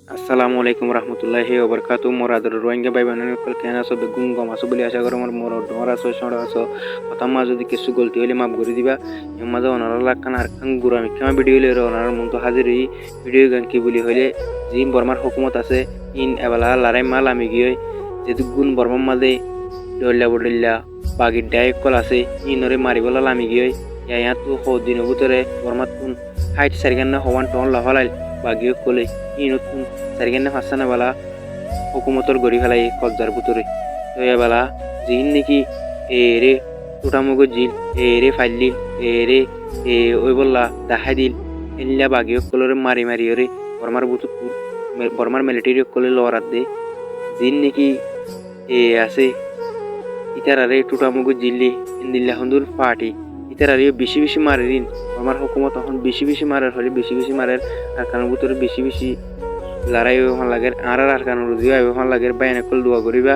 আসসালামু আলাইকুম রহমতুল্লাহি ওবরকাতু মোর আদর রোহিঙ্গা ভাই বোনের সকল কেন আছো বেগুন গম আছো বলে আশা করি মোর ডর আছো সড় আছো কথা মা যদি কিছু গলতি হইলে মাফ করে দিবা এর মাঝে ওনারা লাখান আর খান গুড়া মিক্ষা ভিডিও হইলে ওনার মন তো হাজির হই ভিডিও গান কি বলি হইলে জিম বর্মার হুকুমত আছে ইন এবেলা লারাই মাল আমি গিয়ে যেহেতু গুণ বর্মার মাঝে ডল্লা বডল্লা বাগির ডাইক কল আছে ইনরে মারিবলা লামি গিয়ে ইয়া তো দিনের ভিতরে বর্মার তুন হাইট সারিগান হওয়ান টন লাফালাই বাগিয়ে কলে নতুন সারিগান ফাঁসানা বেলা হুকুমতর গড়ি ফেলাই কবজার ভিতরে তো এবেলা জিন নাকি এরে টুটামুগো জিল এরে ফাইলিল এরে ওই বললা দেখাই দিল এল্লা বাগিয়ে কলরে মারি মারি ওরে বর্মার মিলিটারি কলে লড়াত দে জিন নাকি আছে ইতারারে টুটামুগো জিল্লি ইন্দিল্লা হন্দুর পার্টি ইতারারে বেশি বেশি মারে দিন আমার হুকুমত তখন বেশি বেশি মারার হলে বেশি বেশি মারার আর কারণ ভিতরে বেশি বেশি লড়াই হন লাগে আর কারণ রুজু আইব হন লাগে বাইনে কল দোয়া করিবা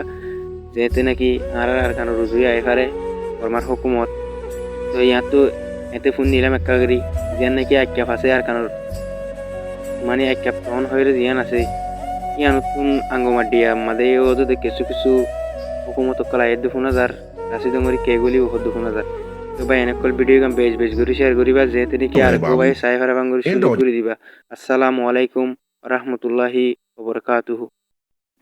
যেতে নাকি আর কারণ রুজু আই পারে আমার হুকুমত তো ইয়াত তো এতে ফোন নিলাম একটা করি যেন নাকি এক ক্যাপ আছে আর কারণ মানে এক ক্যাপ তখন হয়ে জিয়ান আছে ইয়া নতুন আঙ্গমার দিয়া মাদে ও যদি কিছু কিছু হুকুমত কলা এর 2000 রাশি দঙ্গরি কেগুলি ও 2000 তো ভাই এনেকল ভিডিও গাম বেজ করে শেয়ার করিবা যেতে নাকি আর কো ভাই সাইফার বাঙ্গুরি শুরু করে দিবা আসসালামু আলাইকুম রাহমাতুল্লাহি ওয়া বারাকাতুহু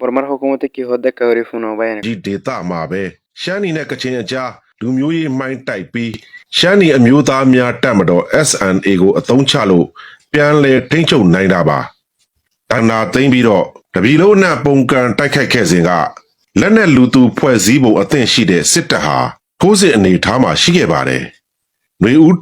বর্মার হুকুমতে কি হদ দেখা করি ফোন ভাই এনে ဒီဒေတာမှာပဲရှမ်းနီနဲ့ကချင်အကြားလူမျိုးရေးမှိုင်းတိုက်ပြီးရှမ်းနီအမျိုးသားများတက်မတော် SNA ကိုအသုံးချလို့ပြန်လဲထိမ့်ချုပ်နိုင်တာပါ။တန်တာသိမ့်ပြီးတော့တပီလုံးနဲ့ပုံကန်တိုက်ခိုက်ခဲ့စဉ်ကလက်နဲ့လူသူဖွဲ့စည်းပုံအသင့်ရှိတဲ့စစ်တပ်ဟာခိုးစစ်အနေထားမှာရှိခဲ့ပါတယ်။ຫນွေဦး